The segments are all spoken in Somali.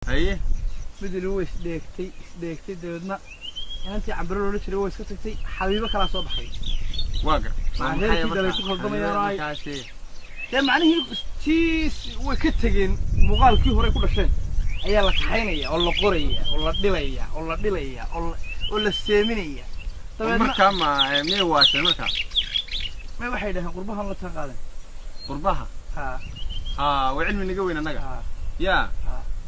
هي بدل هو ديكتي دودنا أنت عبروا له شيء هو سكتي حبيبك على صباحي واقع مع ذلك إذا يكون خدمة يا راي ده معناه تيس وكتجين مقال كي هو يكون شيء أي الله كحينية ولا قرية ولا دلية ولا دلية ولا السامينية طبعا مركب ما واسع مركب ما وحيدها قربها الله تقالن قربها وعلم اللي قوينا نجا يا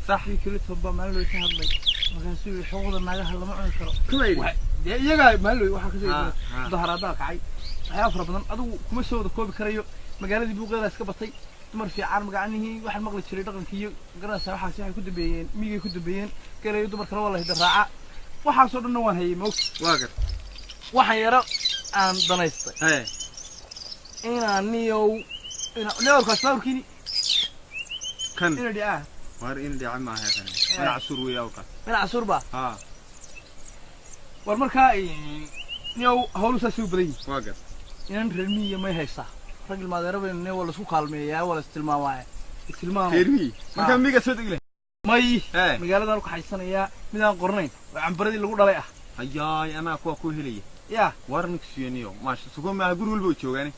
صح في كل تبى ما له يشهد لي ما كان حوض النجاح اللي ما عنده شرط كويس يجا ما له واحد كذا ظهر هذاك عي هيفر بدن أدو كم سوى كوب كريو مقالة بوقا اسكبتي تمر في عار مقعنيه واحد مقلد شري دقن كيو قرنا waxa si ay ku dambeeyeen miyay ku dambeeyeen kale dumar kale wallahi daraaca waxa soo dhan waan hayay moog waagar waxaan yaro aan danaystay niyow ka sawirkini kan ina dhiaa war ina dhiaa ma aha kan ina casur weeyaa ka ina casur ba war markaa niyow hawlu saasi baday waagar inaan reermiye ma haysaa ragil maadeerabeen wala isku kaalmeeyaa wala istilmaamo reermiye markaa miga soo degilay may magaaladan ku xaysanaya midaan qornayn oo cambaradii lagu dhalay ah ayaay ana ku helaya ya warnix siiyaniyo maasha sugo ma guri walba joogaane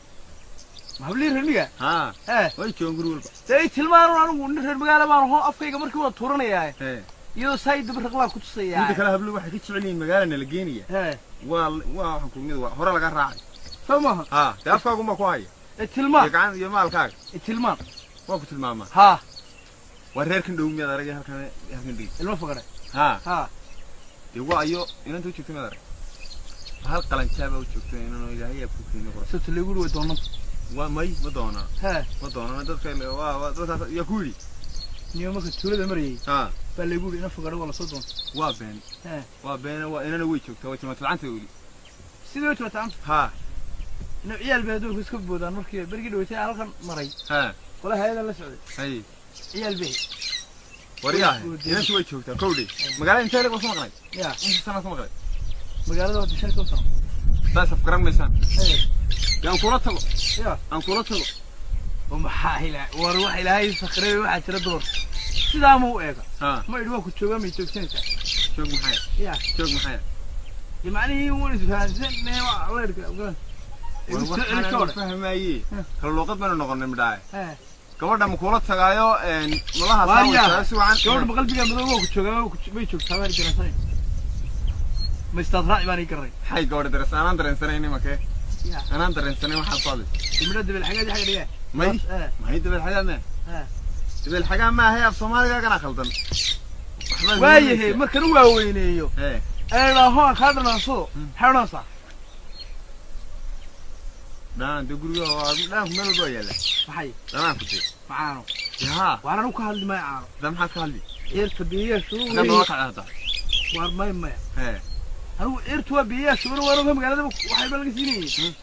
habli reermiga way joogan guri walba tay tilmaano anigu reer magaala baan hoo afkayga markii wada tuuranayaa iyo sayid barqlaa ku tusaya inta kala hablu waxay ka jeceliin magaalana la geenaya waa waxaan ku mid hore laga raacay soomaa daafkaagu ma ku haya tilmaan gacan iyo maalkaaga tilmaan waa ku tilmaama wareerkan dhow mid arag halkan dhig ilmo faqare diwa ayo inantu joogtay mid arag hal qalan jaaba u joogtay inuu ilaahay ku keenay qoro soo taleegur way doonaa waa may ma doona dadka waa dadka ya ku yiri niyo marka tuulada marayay baa leegur ina faqare wala soo doon waa been waa inana way joogtay way timaadanta wili sidoo timaadanta عيال بهدول كسب بودان مركي برجي دوتي على كان مري ولا هذا لا سعودي عيال به ورياه إذا شوي شوكتا كودي مقالة إنت اللي قصنا قلي يا إنت سنة قصنا قلي مقالة ده دشان كوسا بس أفكرم مثلا يا أنكورته يا أنكورته ومحاهلة وروح إلى هاي الصخرة واحد تردور سلام هو إيه ما يدوق كتشوفه ما يتوكسين شوك محيا يا شوك محيا يعني هو اللي فاهم ما الله يركب waxaan fahmay kala luqad baan noqonay midhaay gabadha ma kula tagaayo malaha saawiisa si wacan gabadha qalbiga madoow ku joogaa bay joogtaa war jirasay ma istadraa ibaan karay hay gabadha darasaan dareensanay makee anaan dareensanay waxa qaaday timida dibal xagaa dhiga may dibal xagaa ma dibal xagaa ma hay af Soomaaliga kana khaldan waayahay markan uu waaweyneeyo eedaho ka dhanaaso xaranasa دان دغوريو دان ميل بو يالا waxay دان كنتي معاano يا وانا ku hadli ma aano دان maxaa ka hadli eerta biyo shuru daan waa ka hada war may هو eertu biyo shuru waana magaalada waxay bal gisiinayeen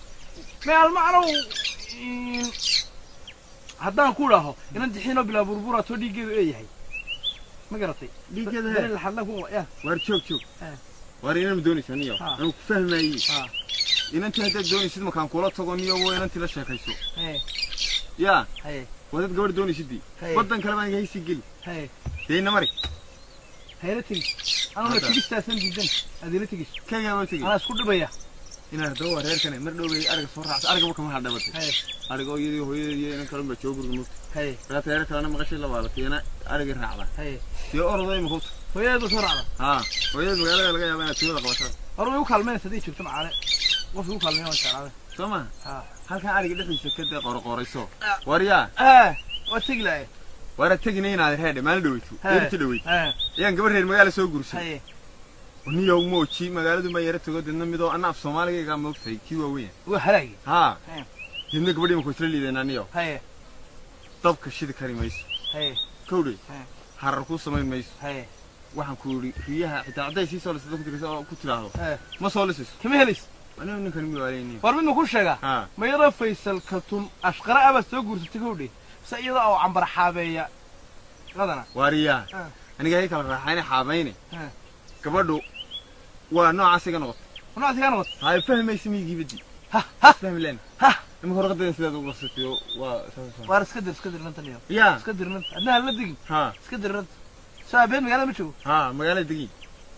meel macno haddaan ku dhaho inaan dixino bila burbura to dhigeedu ay yahay ma garatay dhigeeda la hadla ku war joog war inaan doonaysan iyo aan ku fahmayay inanti hadda doonaysid ma kan kula tago niyo way inanti la sheekayso ya wadad gabadh doonaysid wadan kale baan haysi gal deena mari hayratin ana tigistaasan diidan adila tigis kaya waa tigis ana isku dhibaya ina hada wareerkan mar dhowbay arag soo raacay arag kama hadhabatay arag oo yidi hooyadii inaan kala ma joogo gurgu raatayra kalena maqashay la waalatiina arag raacda si orday ma hooto hooyadu soo raacda hooyadu magaalada laga yaabaa inaad tuulada qabato orday u kaalmeen sadii joogto macaale qof uu kaalmeeyo waa jeclaaday soma halka ariga dhixisa ka qorqorayso wariya waa tiglaay wara tigina inaad heede maal dhaweyto eerti dhaweyto yaan gabar reer magaala soo gursay ونيو موشي مقالة ما يرتقو دينا ميدو أنا في سومالي قام موكتاي كيوا وين وحلاقي دينك بدي مكوشري لي دينا نيو طب كشيد كاري ميس كوري حركو سمين ميس waxaan ku yiri riyaha xitaa caday si soo lasoo ku tiraado ma soo lisay kama helis ana ninkan mi waleeyay war mid ma ku sheega ma yara Faysal Kaltum ashqara aba soo guursatay gowdhi sayida oo cambar xaabeeya qadana wariya aniga hay kala raaxayna xaabeeyne gabadhu waa noocaasiga noqot hay fahmaysi miyigi bidi fahmi leen ma hor qadeen sidaad ugu qasatiyo waa iska dir lantaniyo iska dir lanta adna la digin iska dir lanta سابين مقالة مشو ها مقالة دقيق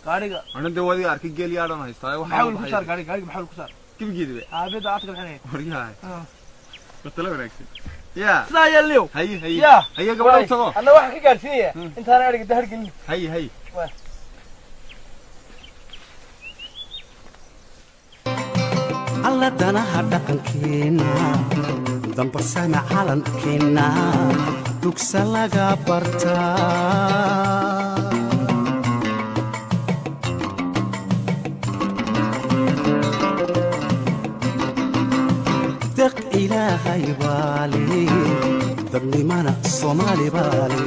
قارقة أنا دوادي أركي جيل يا رنا هيستاي محاول كسر قارقة محاول كسر كيف جيد بقى بيد عاتق الحين وريها قتلوا نكسي يا سايا اليوم هي قبل تقول أنا واحد كي قال فيه أنت أنا أريد دهر قلني هي الله دنا هدقن كينا دمبر سامع علن كينا دوكسا لغا برتا دق إلهي بالي دبني مانا الصومالي بالي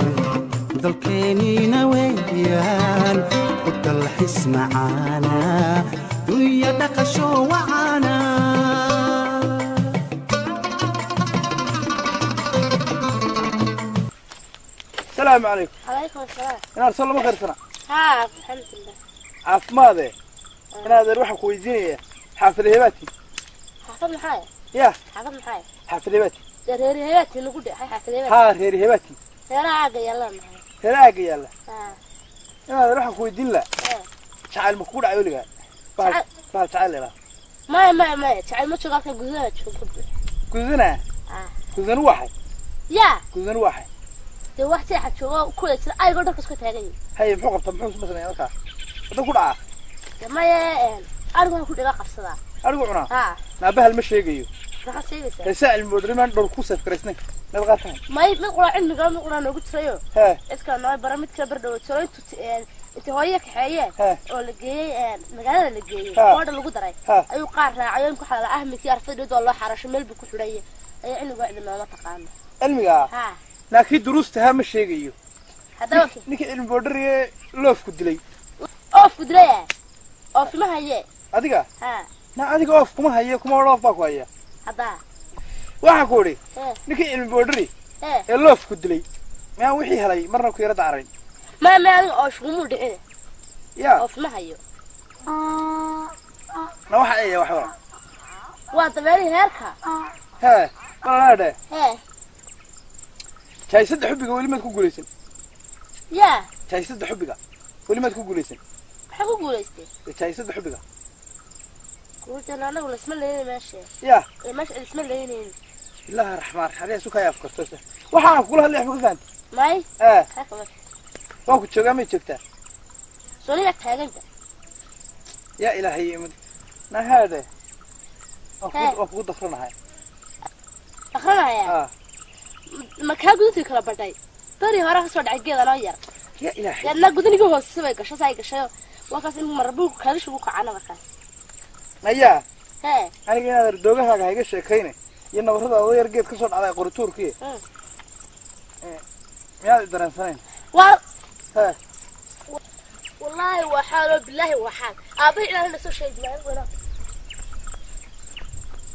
دل كينينا ويان ودل حس معانا ويا دقشو وعانا السلام عليكم. عليكم السلام. أنا أرسل الله خير سنة. ها الحمد لله. عف ماذا؟ أنا هذا روح كويزيني حافل هباتي. حافظ محايا. يا. حافظ محايا. حافل هباتي. ريري هباتي نقول هاي حافل هباتي. ها ريري هباتي. هلا عاقي يلا محايا. هلا عاقي يلا. أنا هذا روح كويزين لا. شعل مكود عيولي قال. بعد شعل لا. ما شعل ما شغال كجزء شو كده. كوزنا. كوزن واحد. يا. كوزن واحد. ده واحد حد شو كل شيء أي قدر كسكت هاي. هاي محقق طب محوس مثلا يا أخا. هذا كود ما يا أرجو كود لا قصدا. أرجونا. نبه المشي يجيو. راح سيبه. رسائل المدرمان دور كوسة كريسنك. نبغى فهم. ما يقول عندي قام يقول أنا قلت سيو. إذا كان برامج كبر دو تسوي أنت هوايك حياة. ولا جاي مجال اللي جاي. هذا اللي قدره. أيو قارة عيون كحلا أهم كثير في دود الله حرش مل بكفرية. أي عنده قاعد ما تقام. علمي لكن دروس تهم الشيء جيو. هذا وكي. نك المبادرة لوف كدلي. أوف كدلي. أوف ما هي. أديكا. أديكا أوف كم هي كم أوف باكو هي. هذا. واحد كوري. نك المبادرة. لوف كدلي. ما وحي هلاي مرة كيرة دارين. ما أوف مو دعية. يا. أوف ما هي. ما واحد إيه واحد. وأنت مالي هركا. ما هذا. شاي سد حبك ولي ما تكون جوليسن. يا. شاي سد حبك ولي ما تكون جوليسن. حبوا جوليستي. شاي سد حبك. قلت أنا ولا اسم الله ماشي. يا. ماشي اسم الله ينين. الله الرحمن الرحيم سوكا يفكر توسه. وحنا نقولها اللي إحنا كذا. ماي. هكذا. وأكو تشجع مين تشجع؟ سوني لك حاجة أنت. يا إلهي من. هذا. أفقد دخلنا هاي. دخلنا يا. ما كان قدوتي كلا بداي. ترى هراء صار عجيب أنا وياه. يا إلهي. لأن قدني جو السباق كشة سايق كشة وكاس إنه مربوك كارش بوك عنا مكان. أيا. أنا جينا دوجها هاي هاي كشة كينه. ينا ورثة أولي رجيت كسر على قرطور كيه. يا درنسين. والله وحال بالله وحال. أبي إلى هنا سو شيء بلا ولا.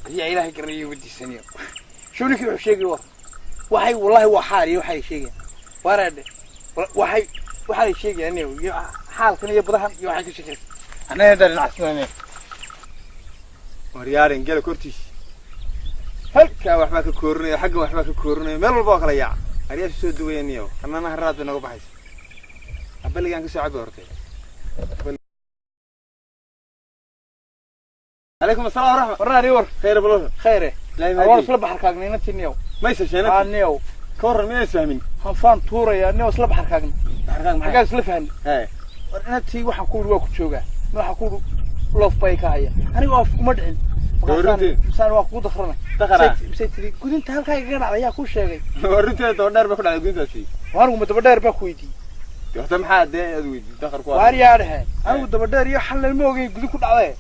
يا إلهي كريه ودي سنيو. شو لك يروح شيء جوا. وحي والله وحالي وحي شيء. ورد. وحي شيء يعني حال كنا يبرهن يوحي كشيء. أنا هذا الناس وريارين قال كورتيش هل كان وحباك كورني حق وحباك كورني مال الباق لا يا أريد سود وينيو أنا نهرات بنقول بحث أبلغ عنك ساعة بورتي عليكم السلام ورحمة ورنا ريور خير بلوه خيره لا ما أول صلب حركاجني نتنيو ما يسشينا نيو كور ما يسمين خنفان طورة يا نيو صلب حركاجني حركاج معك حاجة سلفهن ورنا تي واحد كول وقت شوجا ما حكول لوف بايك هاي أنا واقف مدعين مسان واقف دخلنا مسيتري كنت أنت هالكاي جرى عليا كل شيء ورنتي تودر بكرة على جنسة شيء وأنا متبدر بكويتي يختم حد أدوي دخل كوار واري عارها أنا متبدر يحل الموجي قد كل عليه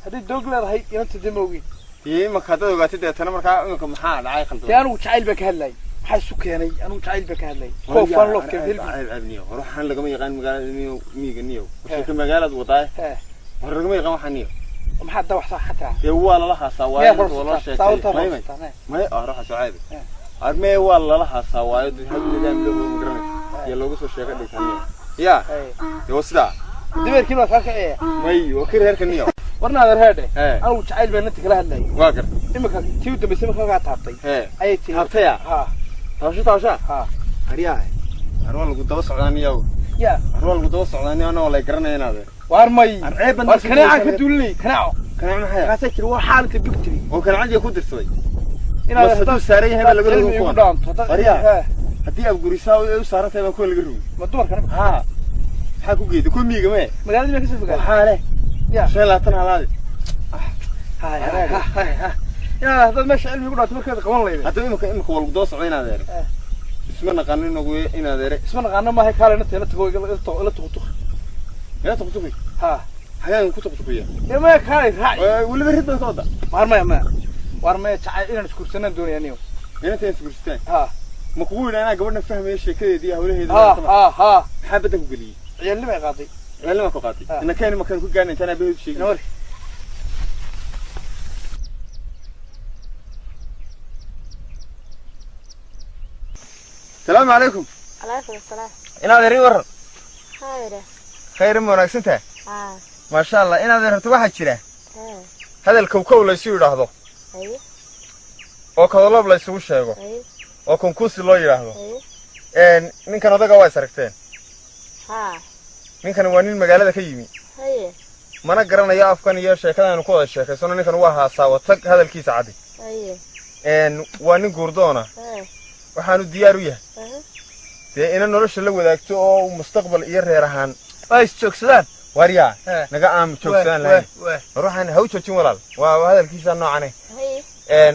هذي دوغلر هاي ينتظر الموجي ما خاطر وقت ده أنا مركا إنكم حال عاي خلطة أنا وشايل بك هلاي حسوك يعني أنا وشايل بك هلاي خوف فان لوف كذي ابنيو روح حن لقمي يغان مقال ميو ميجنيو وشكل مقالات وطاي ورقمي يغان حنيو ما حد واحد صح حتى يوال الله سوايد والله شيء ما أروح سوايد أرمي والله الله سوايد هذول جاي ملوه مقرني يلوه بس الشيء كده كنيو يا يوسدا دبر كيلو صار كأيه ماي وكير هركنيو ورنا هذا أنا وشايل بنتك له هلاي واقر إمك تيود بس إمك قاعد تعطي أي تي تعطيها تاشا هرياه أروح لقد دوس عن يوم يا رول قدوة السعودية أنا ولا يقرنا هنا هذا وارمي كناعة كدولني كناعة محيا قاسك هو حالة بيقتلي هو كان عندي يكون درسوي إن بس هدو ساري هنا اللي قدروا يكون فريا هدي أبو قريساوي وصارت هنا كل اللي قدروا ما دور كان ها حكوا جيد كل مية كمان ما قال لي ما كسب قال حاله يا شيء لا تنهى هذا هاي يا هذا مش علمي يقول أتمنى كذا قوان لي هذا إنك هو القدوة السعودية هذا اسمنا قانون نقول إن هذا اسمنا قانون ما هي كاره نتي نتقول لا تغطخ لا تقطقي ها حيان كنت تقطقية يا ما كاره هاي ولا بريد بتوضع وارمي تعال إنا نشكر سنة دوني أنيو هنا تنسى كريستان ها مقبول أنا قبلنا فهم إيش كذا دي هوله هذا ها حابتك بقولي عيال ما يقاطي عيال ما كقاطي أنا كان مكان كل جاني أنا بهذا الشيء نوري السلام عليكم عليكم السلام إن هذا ريور خير خير مناسبته ها ما شاء الله إن هذا رتبه حجرة ها هذا الكوكو لا يصير هذا أيه أو كذا لا يسوي شيء أيه أو كونكوس لا يراهو أيه من كان هذا جواز سرقتين ها من كان وانين مجال كيمي أيه ما نقرنا يا أفكان يا شيء كذا نقول الشيء سونا كان وها ساوتك هذا الكيس عادي أيه وانين جوردونا waxaanu diyaar u yahay inaan nolosha la wadaagto oo mustaqbal iyo reer ahaan ay joogsadaan wariya naga aam joogsadaan lahayn ruuxan haw joojin walaal waa hadalkiisa noocan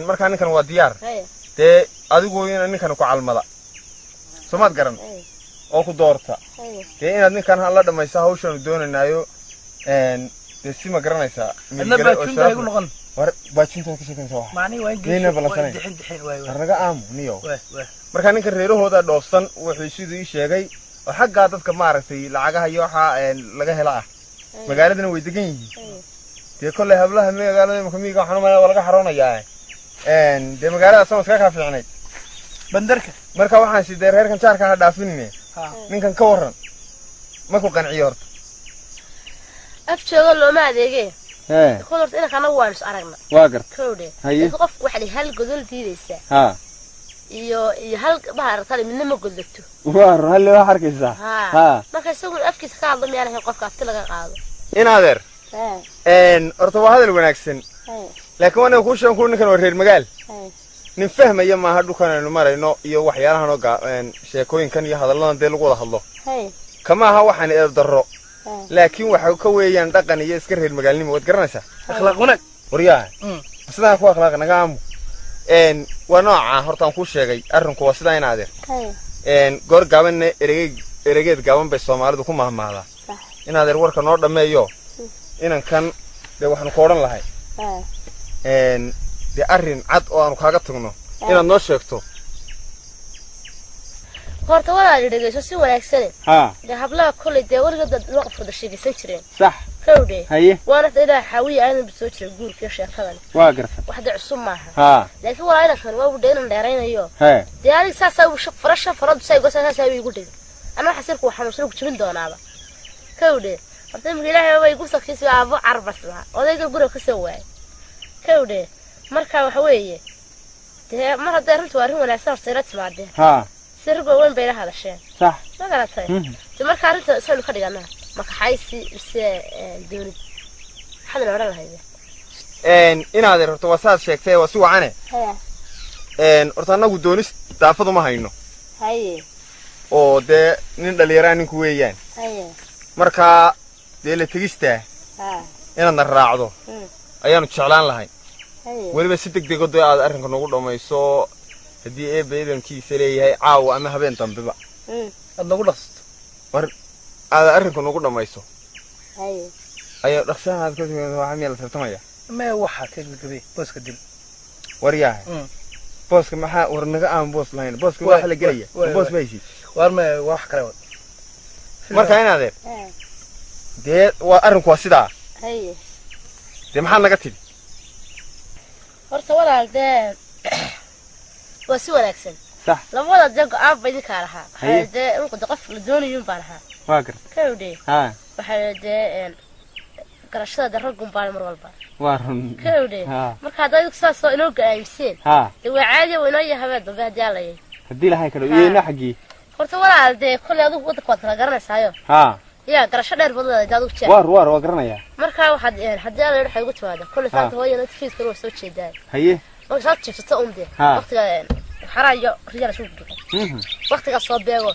markaa ninkan waa diyaar adigu ninkan ku calmada Soomaad garan oo ku doorta inaad ninkan la dhamayso hawshan doonanayo si ma garanaysaa war baajinta ka sheekaysan wax maani waa dixin raga aam niyo marka ninka reerahooda dhoofsan wuxuu sidii sheegay oo xagga dadka maaragtay lacagaha iyo waxa laga hela magaaladana way degan yihiin kullee hablaha magaalada makamiga waxaan ma laga xaroonayaa magaalada soo iska ka fiicnay bandarka marka waxaan sidee reerkan jaarka ha dhaafinine ninkan ka waran ma ku qanciyo horta afjooga looma adeegay كلورت إنا كنا وارش عرقنا. واقر. كودي. هاي. تقف واحد هل قدول تيريسه. ها. يو هل بحر تاني من ما قدلته. وار هل بحر كذا. ها. ما كيسوون أفكس كعضم يعني هي قف كاستلا قاعد. إن هذا. إن أرتوه هذا الوناكسن. لكن أنا أقول شو نكون ورير المجال. نفهم أيام ما هادو كان المرة إنه يو وحيانا هنوقع إن شيكوين كان يهذا الله نديله قوله الله. كما هو حن الضرر. لكن وحنا كويان دقن يسكر المجال نمو تقرنسه أخلاقنا ورياه سدا أخو أخلاقنا قامو إن ونوع هرتان كل شيء أرنكو وسدا ينادر إن قر قابن إرجيت قابن بس سومالي دكوا مهم هذا ينادر ورك نور دم يو إن كان ده وحنا كورن لهاي إن ده أرن عد أو أنا كاغتونو إن النوشكتو horta walaal dhageyso si wanaagsan de hablaha kulay de wargada waqf wada sheegaysan jireen sax kowde haye waana ila xawiye aan soo jiray guurka sheekadan waa garta waxda cusub maaha laakiin waa ina kan waa u dheeran dheeraynayo de ali saasa uu farasha farad say gosaasa ay ugu dhig ana xasirku waxaan soo jibin doonaaba kowde horta ilaahay way igu sakiisay aabo arbas la odayga guriga ka soo waay kowde marka waxa weeye de mar haday runtu waa wanaagsan sayrat maade سرقوا وين بينها هذا الشيء صح ما قالت هاي تمر كارنت سوي خدي أنا ما كحيسي بس دوني حدا ورا هاي إن هذا الرتوسات شيء كثير وسوى عنه إن أرتنا قدونيس تعرفوا ما هينو هاي أو ده نندليران كويان هاي مركا ده اللي تجسته إن الرعدو أيام تشعلان لهاي وين بس تك دقوا ده أرنك نقول ما يسوى هدي بيدن كيسة ليه عاو أما هبين تنببع أنا أقول لست هذا أرنك نقول ما يسوى أيوة رخصان هذا كذا وعميل ترتمية ما وحى كذا كذي بس كدل ورياه بوس كمحا ورنجا أم بوس لاين بوس كواحد اللي جاية بوس بيجي وارما واحد كراود مركا هنا ذي ده وأرنك واسدا ده محل نقتل horta walaal de waa si wanaagsan صح labada deeq aab bay ka lahaa hade uu qof la doonayo baan lahaa واقر kowde waxa de garashada ragum baan mar walba وارن kowde marka hada saas oo inoo gaayiseen waa caadi weynoo yahay dambe hadii la yahay hadii la hay karo iyo xaqi horta walaal dee kulli adigu waddanka waad kala garanaysayo ها yaa garasho dheer badan aad u jeed وار وقرنيا markaa waxaad haddii aan leeyahay ugu timaada kulli saanta hooyada fiiska loo soo jeedaa هي oo saad jifta umde waqtiga xaraayo riyaal soo gudbay waqtiga soo beego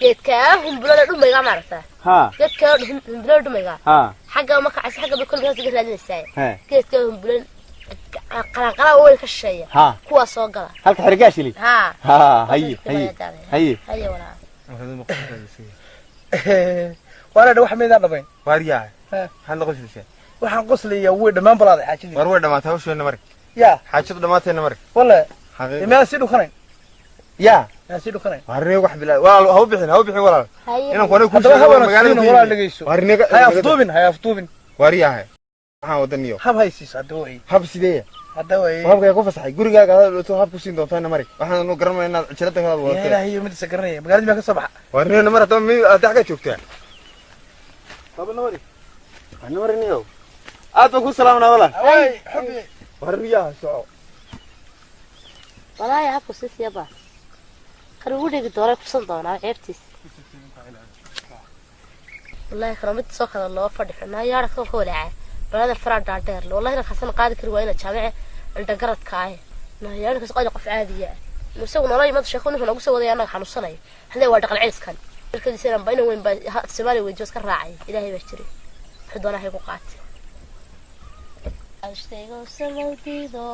geedka humbulada dhumayga maaragtaa ها geedka humbulada dhumayga ها xagga ma kacay xagga kulli saad raadinaysaa geedka humbulan qala way ka sheeya kuwa soo gala halka xirgaash li ها هي هي wala waana wax meedaa dhabayn واريا هل نقص waxaan qoslaya way dhamaan balaaday xaajidii war way dhamaatay hawsheena mar ya xaajadu dhamaatayna mar wala xaqiiqo ma si dhukanay ya ma si dhukanay warne wax bilaa walaal haw bixin walaal inaan ku sheego magaalada walaal dhageyso warne hay afduubin wariya waxaan wadaniyo hab haysiis adooy hab sidee hadda way habka ku fasaxay gurigaaga aad hab ku siin doontaa mari waxaan u garanay inaad jirada ka wadato ilaahay mid isa garanay magaalada ma ka soo baxa warne mar hadda mi aad ka joogtaa qabna mari ana mariniyo aad ku salaamna walaal ay xubbi wariya soo walaal habku sisiyaba qaru dhigi doonay ku san doonaa ceebtiis wallahi karamid soo kala loo fadhixnaa yaar ka walaaca balada farada dheer wallahi xasan qaadi kari waa ina jaamac inta garadka ah yaar ka soo qaadi qof caadiya musaw noloy mad sheekuna nagu soo wadaya anaga xanuunsanay hadee waa dhaqal ceyskan markadiisana bayna weyn ba Soomaali way joos ka raacay ilaahay baa jiray xidona hay ku qaatay ashaygo samawdido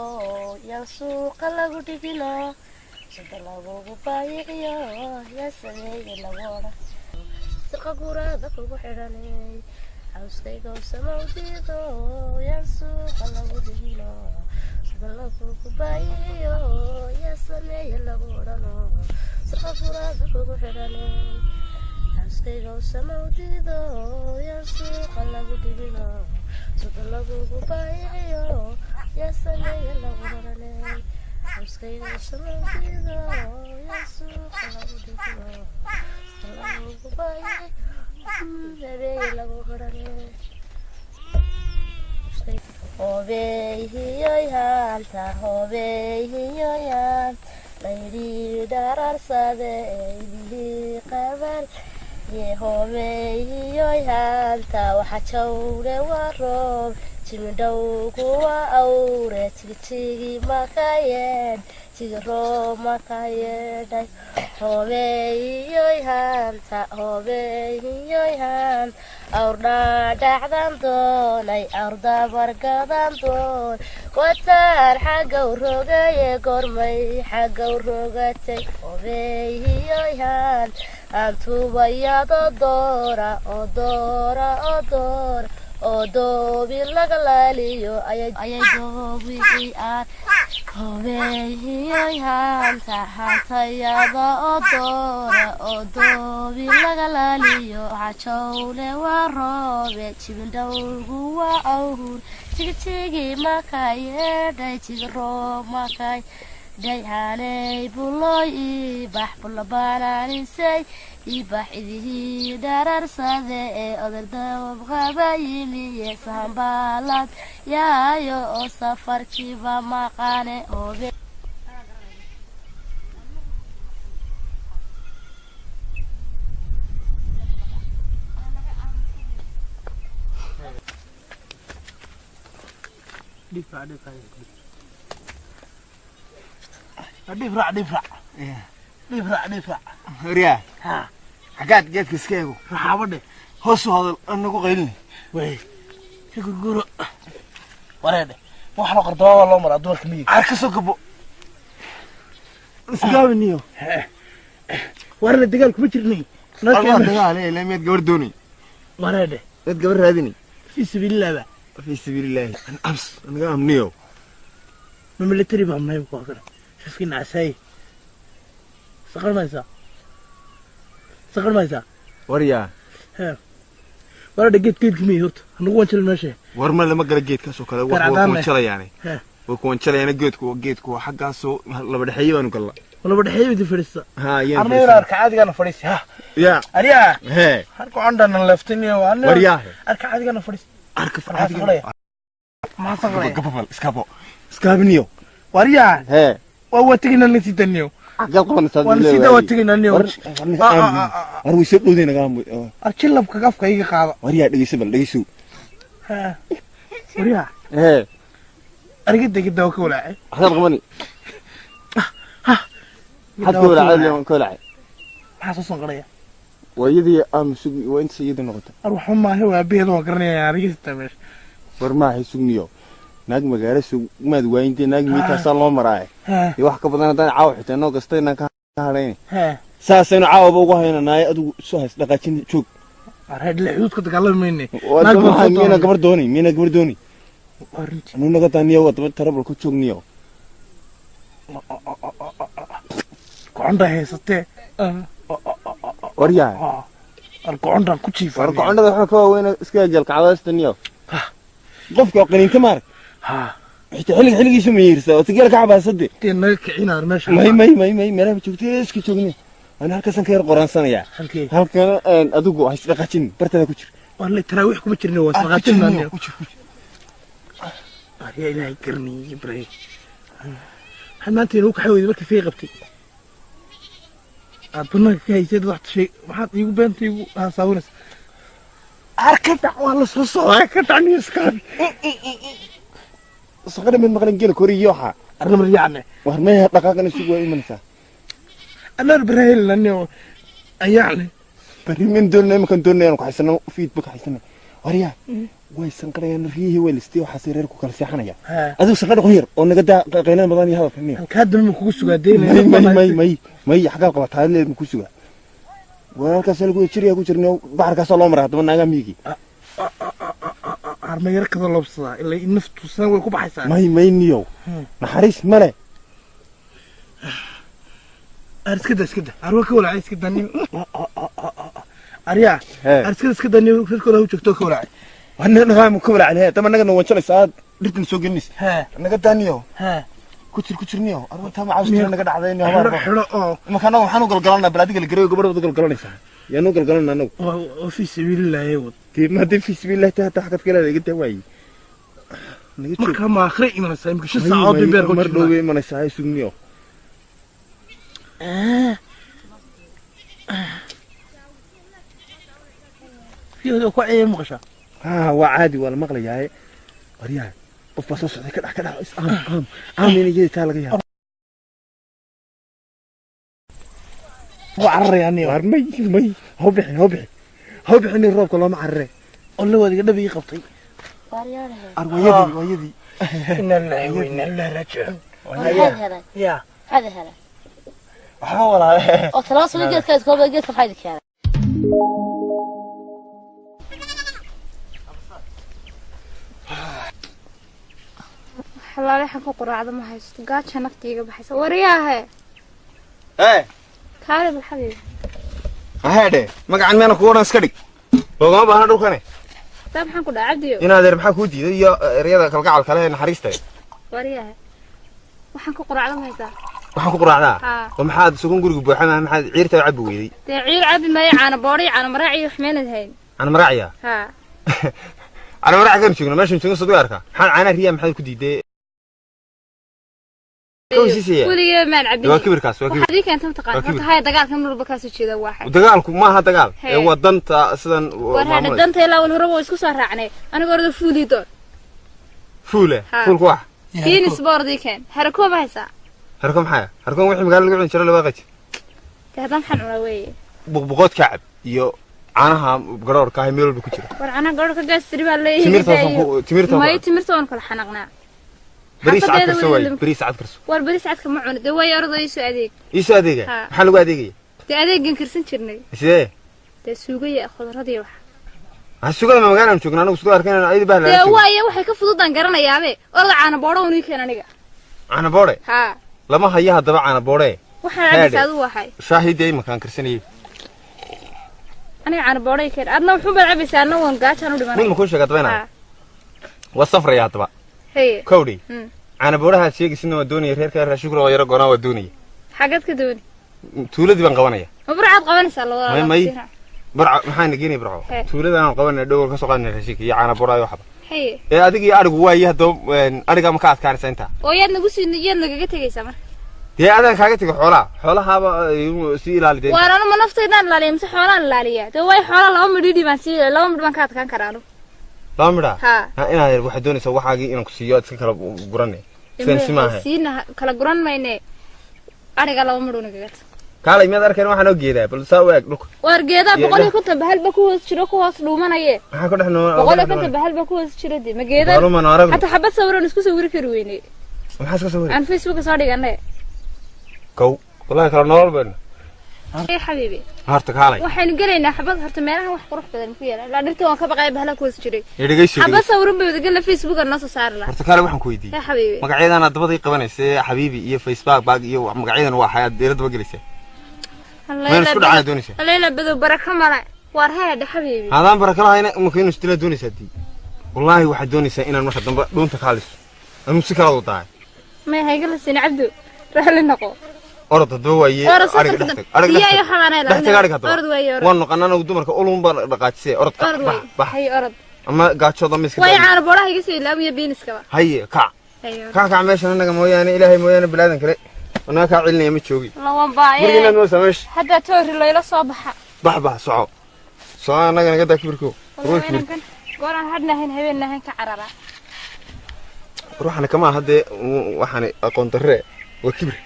yaa suuqa lagu dhigino sida lagu baayiyo yaa sameeyay lagoora sirqa gurada kugu xiranay ashaygo samawdido yaa suuqa lagu dhigino sida lagu baayiyo yaa sameeyay lagoora sirqa gurada kugu xiranay ashaygo samawdido yaa suuqa lagu dhigino sida lagu baayiyo yaa sameeyay lagoora ashaygo samawdido yaa suuqa lagu dhigino sida lagu baayiyo sameeyay lagoora hobeeyoy hanta hobeeyoy layri dararsade ili qabal ye hobeeyoy hanta waxa jawre waroob timidhow kuwa awre tigtigi makayeen tigro makayeen hobeeyoy hanta hobeeyoy hanta awrda dhacdan doonay awrda bargadan doon wataan xagga rogaye gormay xagga rogatay hobeeyoy hanta antubayado doora doobi laga laaliyo ayay doobi aan hobeeyoy hanta hantayada doobi laga laaliyo xajowle waa roobe jibindhowgu waa awhur tigtigi makayedhay tigro makay dayhanay buloy ibax bulabanaanisay ibax idihii dhararsade ee odardawab qabayimiye sahambalad yaayo oo safarkiiba maqane oobe دفرع ريا ها حاجات جت كسكيغو رحابده هوسو هذا انغو قيلني وي كغورو وريده waxna qardaa waa loo maraa dumarka miyi arka soo gabo isgaabniyo warna dagaal kuma jirnay nalka dagaal ee leemeed gabar dooni warede dad gabar raadini fi sabilillah an abs anaga amniyo military ba may ku qara shafkin asay سقر مايسا وريا ها ورا دقيت كمي هرت نقول وانشل ماشي ورما لما قال جيت كاسو كلا وانشل يعني وانشل يعني جيتكو حقاسو لبا دحيي بانو كلا لبا دحيي بدي فريسا ها يا انا ارك عادي انا فريس ها يا اريا هي هركو عندنا لفتني وانا وريا ارك عادي انا فريس ارك عادي ما صغري اسكابو اسكابنيو وريا هي وهو تجينا نسيتنيو عقل قبنا صادق ونسيت واتقنا اليوم أروي سبلو دينا قام أركلب كقف كي قاعد وريا دقي سبل دقي سو ها وريا إيه أرجع كده وكولا حتى قمني حتى كولا عادي كولا حاسس قرية ويدي سوق وأنت سيد النقطة أروح ما هو أبيه ذو قرني يا رجع تمش ورما هي سوقنيو ناق مجال سوق ما دوين تي ناق ميت صار مراي يوحك بدنا ده عاو حتى ناق استينا كهرين ساسين عاو بوجه هنا ناي أدو سوهس لقاكين شوك أرهد الحدود كنت تكلم مني وأنا مينا قبر دوني مينا قبر دوني أنا نقطة تانية وتبى ترى بالكل شوك نيو كوندا هي ستة وريا الكوندا كتشيف الكوندا ده حكوا وين سكاجل كعواس تنيو قفك قنين تمار حتى حلق يسمير سو تقول كعبة صدق تنك عينا ماشي ما مرة بتشوفتيش كتشوفني أنا هالكسن كير قرآن سنة يا هالكنا أدوقو هيسلقاتين برتنا كتير والله تراويحكم كتير نواس لقاتين كتير يا إلهي كرني إبراهيم حنا أنت نوك حاول يبكي في غبتي أبونا كي يصير ضغط شيء ما حد يقول بنتي يقول هساونس أركض والله صوصو أركض عني إسكان صغير من مغرب جيل كوري يوحى أنا مريعنا وهرميها دقائق نسوق وإيمانسا أنا إبراهيم لأنه يعني بري من دون ما كان دون أنا كحسنا فيد بك حسنا وريا ويسن قريان ريه ويلستي وحسيرك وكل ساحنا يا هذا صغير غير ونقدا قيلان بداني هذا فهمني كاد من كوسو قادين مي حاجه قبط هذا اللي كوسو وكاس لو جيريا كو جيرنو بحر سو لو مرا دما ناغا ميغي arma yar kada lobsada ilaa naftu san way ku baxaysaa may niyow naxariis male iskada arwa ka walaacay iskada nin arya iskada nin firkooda uu joogto ka walaacay wana naga ku walaacay tama naga wanjinaysaa dhirtin soo gelis naga daaniyo ku jirniyo arwanta ma caawis naga dhacdayna xiro oo ma kana waxaan u galgalanaa balaadiga la gareeyo gabadha galgalanaysaa yaa noo galgalanaa anagu oo fi sabiililaahi ما دي في سبيل الله تحت حقت كلا اللي قلت واي ما كان ما اخري من السايم كش ساعات بيرجع مرضو من الساعه سنيو في هذا كوعي مقشة هو عادي ولا مغلي هاي وريان قف بس صوت كده من يجي تالغيها وعر يعني مي هو بحي هو بحني الروب كله معرّه والله ودي قدبي قبطي ويدي إن الله وإن الله راجعون هذا يا هذا حاول عليه خلاص لقيت كذا كوبا لقيت في حياتك يعني حلالي حكو قراعة ما هيست قاتش نفتي بحس ورياها ايه كارب الحبيب هادي magacan meena ku waran iska dhig looga baahan dhulkane taa maxaan ku dhacadiyo inaad maxaa ku diiday iyo eriyada kalgacal kale naxariista wariyaha waxaan ku quraacdo ma haysaa waxaan ku quraacdaa oo maxaad sugan guriga buuxama maxaad ciirta cabbi weeday taa ciir cabbi ma yaana boori yaana maraaci xmeelad hayn ana maraaciya ha ana maraaci kan joogna meeshan joogna soo arka maxaan caana riya maxaad ku diiday وليه ما نعبي وكبر كاس وكبر هذيك أنت متقن هاي دجال كم مرة بكاس كذا واحد دجالكم ما هذا دجال هو دنت أصلاً وهذا الدنت يلا والهرب ويسكو صار عني أنا قرر فولي دور فول واحد في نسبار دي كان حركوا بهسا حركوا حياة حركوا وحين قال لي شرا اللي باقي كهذا محن وراوي بقبقات كعب يو عنها بقرار كاهي ميل بكتير وأنا قرر كجاس تريبا لي تمرت وأنا كل حنقنا بريس عاد كرسوي بريس عاد كرسو والبريس عاد كمعون دواي أرض يسوي أديك حلو أديك تأديك كرسن شرني إيش تسوقي أخذ رضي واحد هالسوق ما مكانه مشوكنا أنا وسوق أركان أيد بهلا دواي واحد كفضل دنقرنا يا أبي والله أنا بورا ونيك أنا نجا أنا بورا ها لما هيها دبع أنا بورا واحد عندي سادو واحد شاهد أي مكان كرسني أنا بورا كده أنا وحب العب سأنا ونقاش أنا ودمنا مين مكوش قطبنا والصفر يا طبعا هي كودي أنا بورها شيء سنو دوني غير كذا شكرا ويا رجعنا ودوني حاجات كدوني تولد بنقوانية وبرعاد قواني سالو ماي برع محن جيني برعو تولد أنا قواني دول كسوقنا الرشيك يا أنا بورها يوحب هي أديك يا أرجو ويا دوم أرجع مكات كان سنتا ويا نقص يا نقطة كي سمر يا أنا كاجتك حولها سي لا لدي وانا ما نفتي دان لا لي مس حولان لا لي تو واي حولا لو مديدي ما سي لو مد ما كاد كان كرانو لا مدا ها انا waxay doonaysaa waxaagi inaan ku siiyo iska kala guranay sensi maaha siina kala guran mayne ariga laba muduna gagat kaalay mid arkeen waxaan oo geedaa bal saa waag dhulka war geedaa boqol ku tabahal ba ku hoos jiro ku hoos dhuumanaye waxa ku dhaxnoo boqol ku tabahal ba ku hoos jiro ma geedaa hata xabad sawiraan isku sawiri kari weyne maxaa iska sawiri aan Facebook soo dhiganay kow wallahi kala nool baan ay xabiibi harta kaalay waxaan galeynaa xabad horta meelaha wax qurux badan ku yaala la dhirta waan ka baqay bahla ku hoos jiray dhageysi xabad sawiraan bay wada Facebook noo soo saar la harta kaalay waxaan ku weydiiyay ya xabiibi magacyadana dabada ay qabanaysay xabiibi iyo Facebook baag iyo magacyadan waa xayad deelada bagalisay meel isku dhacay doonaysaa leela badu baraka mala war heed xabiibi hadaan baraka lahayna mumkin istila doonaysaa di wallahi waxa doonaysaa inaan marka dambe dhuunta kaaliso anu si kala wadaay ma haygal sin abdu rahli naqo orod doowaye ariga dhextag iyo xabaanay la orod waye waan noqonana dumarka ulun baa dhaqaajisay orod bax hay orod ama gaajooda miska way aan boolaha iga sii laamiya beeniska ba hay ka meeshan anaga mooyaane ilaahay mooyaane bilaadan kale anaga ka cilinaya ma joogi lawan baaye burgina noo sameesh hada toori layla soo baxa soco anaga naga daa kibirko goran hadna habeenahan ka carara ruuxana kama hadee waxaan aqoon darre waa kibir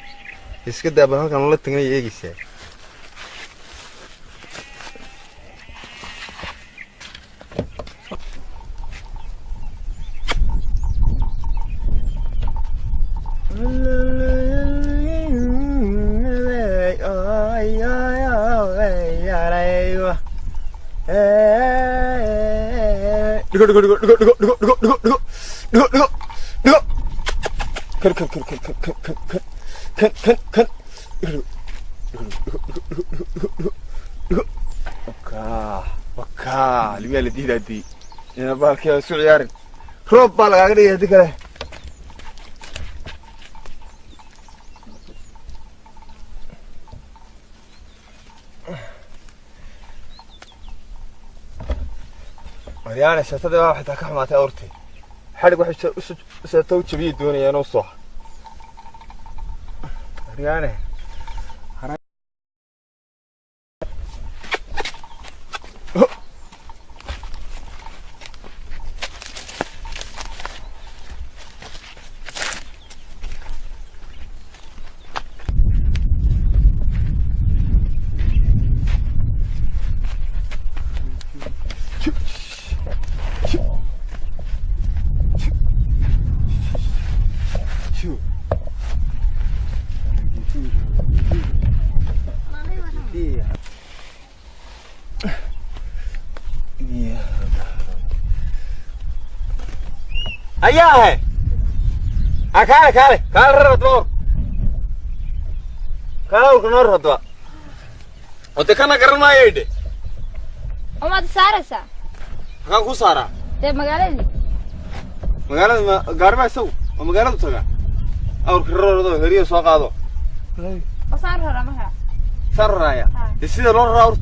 iska daaba halkan la tagnay eegaysaa وكا لميا لديدا دي انا بالك سو عيارن روب با لغا دغي هدي كره مريانا شتدا واحد ka xamaatay awrtay xarig waxa soo taw jabiye doonayaan oo soo مريانا أيها كال رضور كال كنور رضوا وتكنا قرن ما يدي وما تسارسا كان كوسارا ده مقالة ما قارب يسوي ومقالة تسوي أو كرر رضوا هريه سواق هذا وصارها رمها صار يا يصير لون راور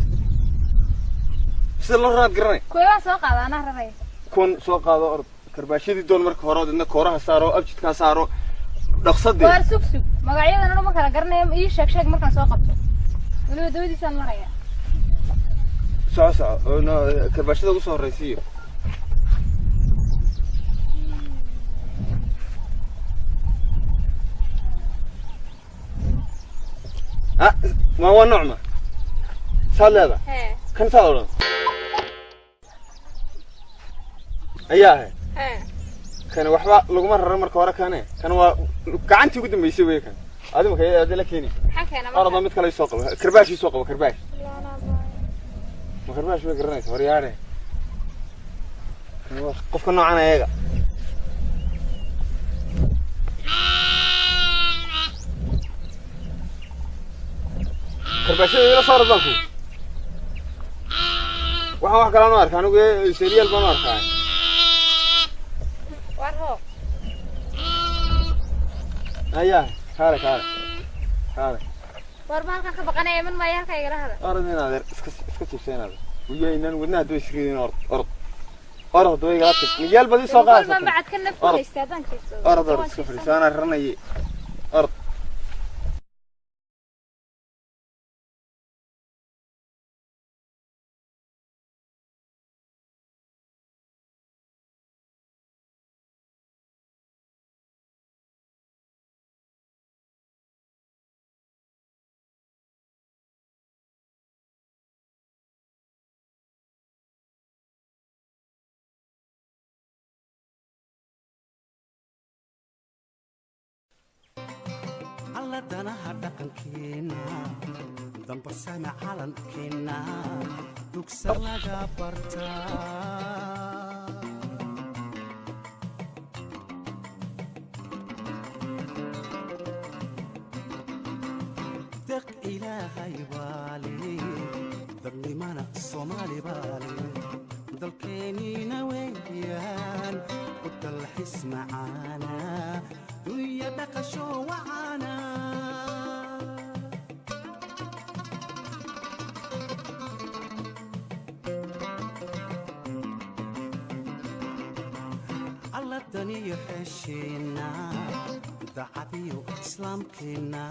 يصير لون راد قرني كويس سواق هذا أنا رمي كون سواق هذا أرض كرباشيدي دون مرك هراد إنك كورها سارو أبجد كان سارو نقصدي وارسوك مقاعيد أنا ما كان قرني إيش شك مركان سواقته ولو دودي سان مريا ساعة أنا كرباشيدي وصار رئيسي ما هو النعمة صار هذا كم صار أيها كان وحبا لو مرة مرة كورا كان كعنتي قدام بيسوي كان هذا ما كان هذا لكيني أرض ما تكلم يسوق كرباش يسوق كرباش ما كرباش بيقرنيس وريانه قف كنا عنا يجا كرباش يلا صار ذاكو واحد كلام نار كانوا جي سيريال بنار كان وارهو أيه كاره واربان كان كبقنا من ما يركا يقرأ هذا أردنا هذا اسكت شيء هذا ويا إننا ودنا دوي شكرين أرض دوي قاتك مجال بدي ساقات ما بعد كنا في استاذان أرض سكفري سانا رنا أرض alla danaha dhaqankeena dambasana calankeena dugsa laga bartaa deq ilaahay baali dadnimana soomaali baali dalkeenina weeyaan u dalxis macaana dunya dhaqasho wacaana alla daniyo xesheena dacadiyo islaamkeena